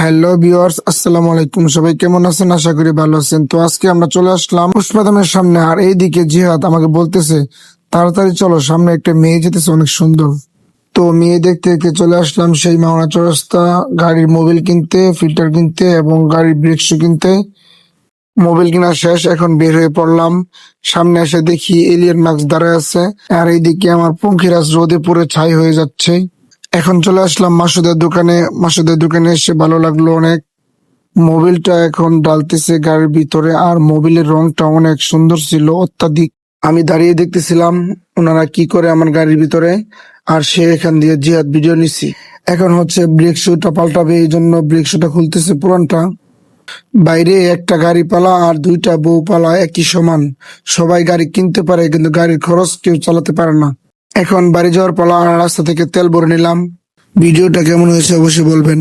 Hello viewers, আসসালামু আলাইকুম। সবাই কেমন আছেন? আশা করি ভালো আছেন। তো আজকে আমরা চলে আসলাম পুষ্পাদামের সামনে, আর এইদিকে জিহাদ আমাকে বলতেছে তাড়াতাড়ি চলো, সামনে একটা মেয়ে যেতেছে অনেক সুন্দর। তো মেয়ে দেখতে দেখতে চলে আসলাম সেই মাওনা চৌরাস্তা, গাড়ির মোবিল কিনতে, ফিল্টার কিনতে এবং গাড়ির ব্রেক শু কিনতে। মোবিল কিনা শেষ, এখন বের হয়ে পড়লাম। সামনে এসে দেখি এলিয়ন মার্কস দাঁড়ায় আছে, আর এইদিকে আমার পঙ্খিরাজ রোদে পুরো ছাই হয়ে যাচ্ছে। এখন চলে আসলাম মাসুদের দোকানে। মাসুদের দোকানে এসে ভালো লাগলো অনেক। মোবিলটা এখন ডালতেছে গাড়ির ভিতরে, আর মোবিলের রংটা অনেক সুন্দর ছিল, অত্যাধিক। আমি দাঁড়িয়ে দেখতেছিলাম ওনারা কি করে আমার গাড়ির ভিতরে, আর সে এখান দিয়ে জিহাদ ভিডিও নিছি। এখন হচ্ছে ব্রেক শুটা পাল্টাবে, এই জন্য ব্রেক শুটা খুলতেছে পুরানটা। বাইরে একটা গাড়ি পালা আর দুইটা বউ পালা একই সমান। সবাই গাড়ি কিনতে পারে কিন্তু গাড়ির খরচ কেউ চালাতে পারে না। এখন বাড়ি যাওয়ার পালা, আর রাস্তা থেকে তেল ভরে নিলাম। ভিডিওটা কেমন হয়েছে অবশ্যই বলবেন।